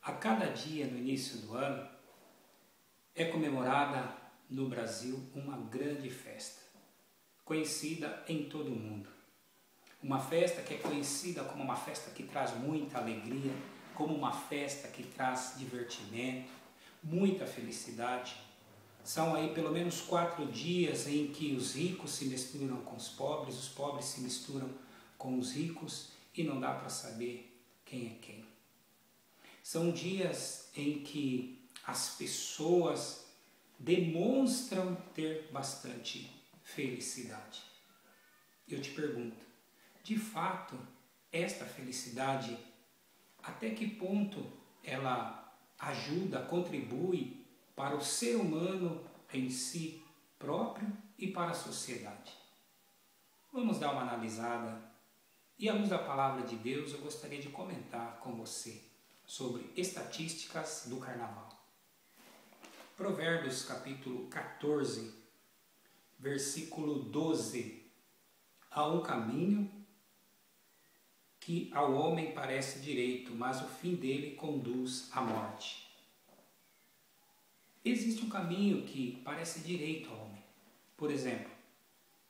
A cada dia no início do ano é comemorada no Brasil uma grande festa, conhecida em todo o mundo. Uma festa que é conhecida como uma festa que traz muita alegria, como uma festa que traz divertimento, muita felicidade. São aí pelo menos 4 dias em que os ricos se misturam com os pobres se misturam com os ricos e não dá para saber quem é quem. São dias em que as pessoas demonstram ter bastante felicidade. Eu te pergunto, de fato, esta felicidade, até que ponto ela ajuda, contribui para o ser humano em si próprio e para a sociedade? Vamos dar uma analisada e, à luz da palavra de Deus, eu gostaria de comentar com você sobre estatísticas do carnaval. Provérbios capítulo 14, versículo 12. Há um caminho que ao homem parece direito, mas o fim dele conduz à morte. Existe um caminho que parece direito ao homem. Por exemplo,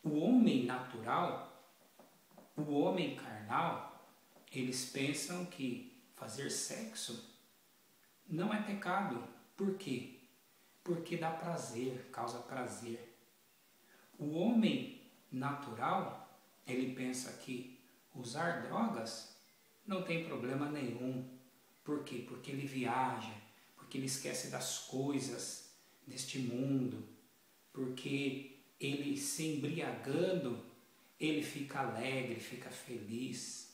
o homem natural, o homem carnal, eles pensam que fazer sexo não é pecado. Por quê? Porque dá prazer, causa prazer. O homem natural, ele pensa que usar drogas não tem problema nenhum. Por quê? Porque ele viaja, porque ele esquece das coisas deste mundo, porque ele se embriagando, ele fica alegre, fica feliz.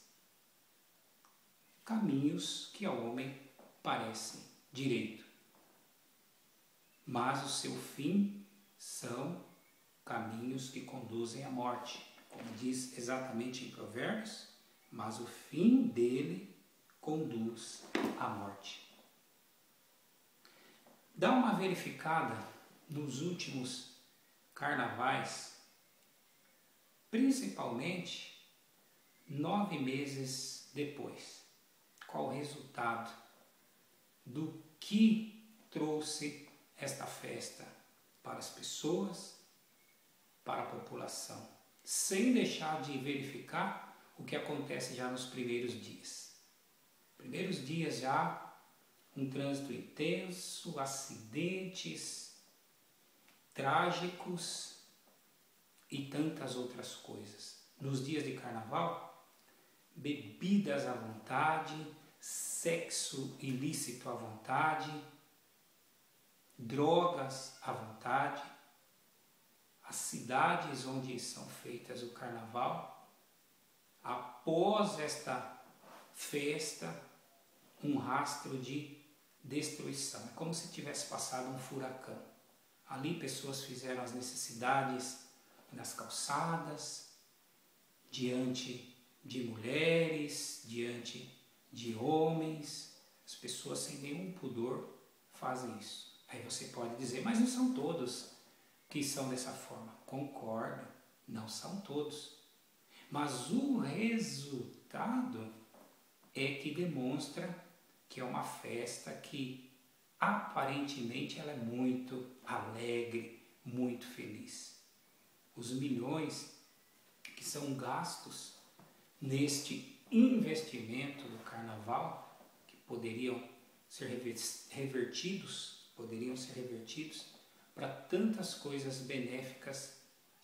Caminhos que ao homem parecem direito, mas o seu fim são caminhos que conduzem à morte. Como diz exatamente em Provérbios, mas o fim dele conduz à morte. Dá uma verificada nos últimos carnavais, principalmente 9 meses depois. Qual o resultado do que trouxe esta festa para as pessoas, para a população, sem deixar de verificar o que acontece já nos primeiros dias. Primeiros dias já, um trânsito intenso, acidentes trágicos e tantas outras coisas. Nos dias de carnaval, bebidas à vontade, sexo ilícito à vontade, drogas à vontade. As cidades onde são feitas o carnaval, após esta festa, um rastro de destruição. É como se tivesse passado um furacão. Ali pessoas fizeram as necessidades nas calçadas, diante de mulheres, diante de homens. As pessoas sem nenhum pudor fazem isso. Aí você pode dizer, mas não são todos que são dessa forma. Concordo, não são todos. Mas o resultado é que demonstra que é uma festa que aparentemente ela é muito alegre, muito feliz. Os milhões que são gastos neste investimento do carnaval, que poderiam ser revertidos para tantas coisas benéficas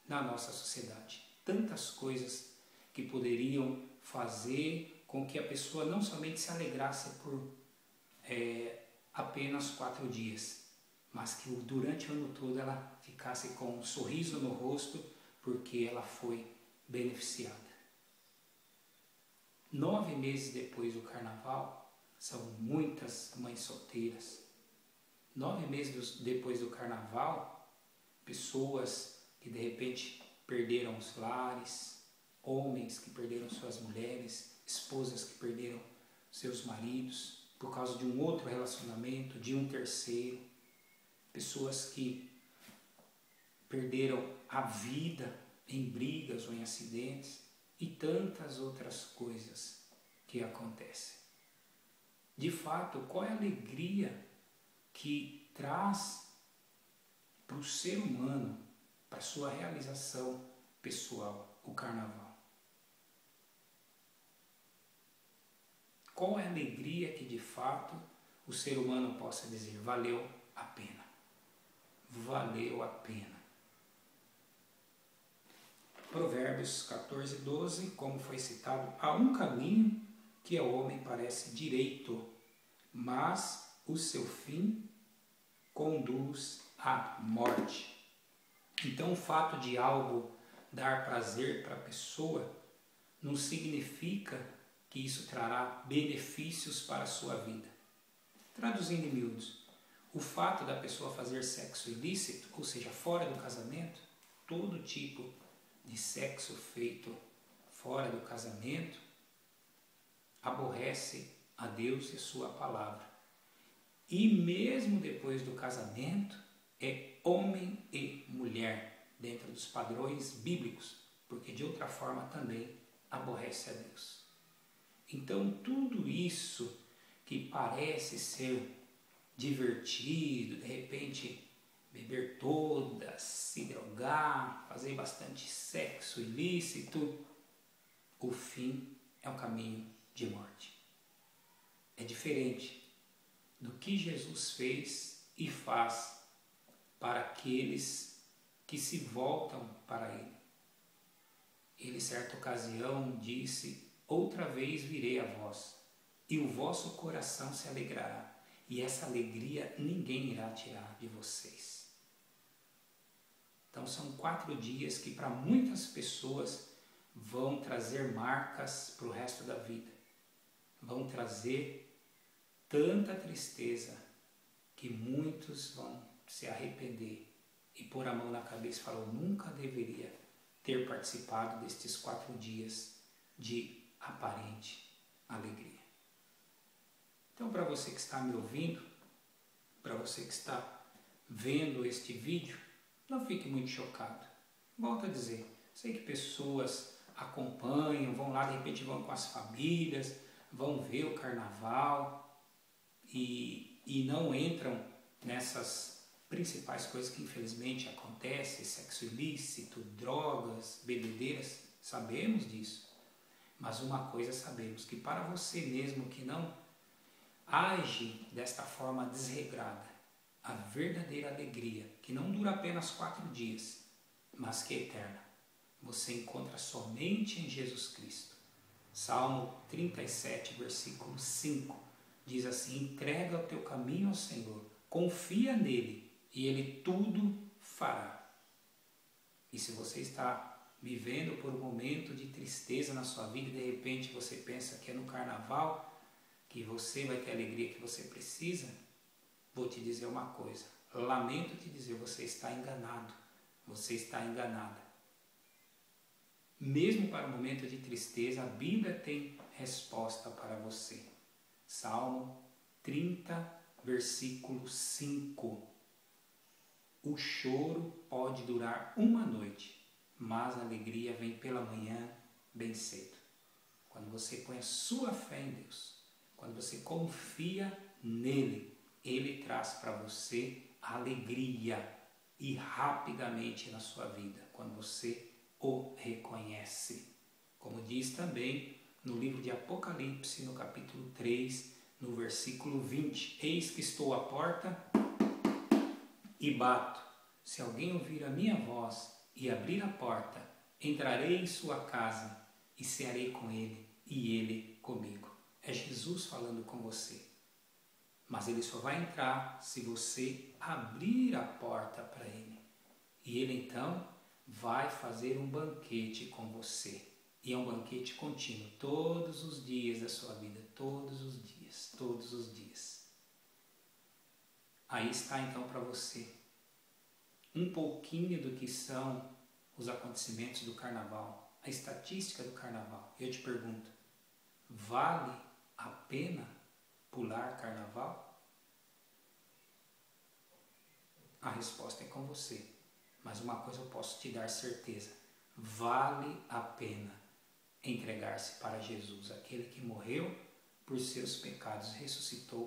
na nossa sociedade. Tantas coisas que poderiam fazer com que a pessoa não somente se alegrasse por apenas 4 dias, mas que durante o ano todo ela ficasse com um sorriso no rosto, porque ela foi beneficiada. 9 meses depois do carnaval, são muitas mães solteiras. 9 meses depois do carnaval, pessoas que de repente perderam os lares, homens que perderam suas mulheres, esposas que perderam seus maridos por causa de um outro relacionamento, de um terceiro, pessoas que perderam a vida em brigas ou em acidentes e tantas outras coisas que acontecem. De fato, qual é a alegria que traz para o ser humano, para a sua realização pessoal, o carnaval? Qual é a alegria que de fato o ser humano possa dizer, valeu a pena? Valeu a pena. Provérbios 14, 12, como foi citado, há um caminho que ao homem parece direito, mas o seu fim conduz à morte. Então o fato de algo dar prazer para a pessoa não significa que isso trará benefícios para a sua vida. Traduzindo em miúdos, o fato da pessoa fazer sexo ilícito, ou seja, fora do casamento, todo tipo de sexo feito fora do casamento, aborrece a Deus e a sua palavra. E mesmo depois do casamento, é homem e mulher, dentro dos padrões bíblicos, porque de outra forma também aborrece a Deus. Então tudo isso que parece ser divertido, de repente beber todas, se drogar, fazer bastante sexo ilícito, o fim é um caminho de morte. É diferente do que Jesus fez e faz para aqueles que se voltam para Ele. Ele, certa ocasião, disse, outra vez virei a vós, e o vosso coração se alegrará, e essa alegria ninguém irá tirar de vocês. Então são 4 dias que para muitas pessoas vão trazer marcas para o resto da vida. Vão trazer tanta tristeza que muitos vão se arrepender e pôr a mão na cabeça e falar, eu nunca deveria ter participado destes 4 dias de aparente alegria. Então, para você que está me ouvindo, para você que está vendo este vídeo, não fique muito chocado. Volto a dizer, sei que pessoas acompanham, vão lá, de repente vão com as famílias, vão ver o carnaval e não entram nessas principais coisas que infelizmente acontecem, sexo ilícito, drogas, bebedeiras, sabemos disso. Mas uma coisa sabemos, que para você mesmo que não age desta forma desregrada, a verdadeira alegria, que não dura apenas 4 dias, mas que é eterna, você encontra somente em Jesus Cristo. Salmo 37, versículo 5, diz assim, entrega o teu caminho ao Senhor, confia nele e Ele tudo fará. E se você está vivendo por um momento de tristeza na sua vida e de repente você pensa que é no carnaval que você vai ter a alegria que você precisa, vou te dizer uma coisa, lamento te dizer, você está enganado, você está enganada. Mesmo para o momento de tristeza, a Bíblia tem resposta para você. Salmo 30, versículo 5. O choro pode durar uma noite, mas a alegria vem pela manhã bem cedo. Quando você põe a sua fé em Deus, quando você confia nele, Ele traz para você alegria e rapidamente na sua vida, quando você o reconhece. Como diz também no livro de Apocalipse, no capítulo 3, no versículo 20, eis que estou à porta e bato. Se alguém ouvir a minha voz e abrir a porta, entrarei em sua casa e cearei com ele e ele comigo. É Jesus falando com você. Mas ele só vai entrar se você abrir a porta para ele. E ele então vai fazer um banquete com você. E é um banquete contínuo, todos os dias da sua vida, todos os dias, todos os dias. Aí está então para você um pouquinho do que são os acontecimentos do carnaval, a estatística do carnaval. Eu te pergunto, vale a pena pular carnaval? A resposta é com você. Mas uma coisa eu posso te dar certeza, vale a pena entregar-se para Jesus, aquele que morreu por seus pecados, ressuscitou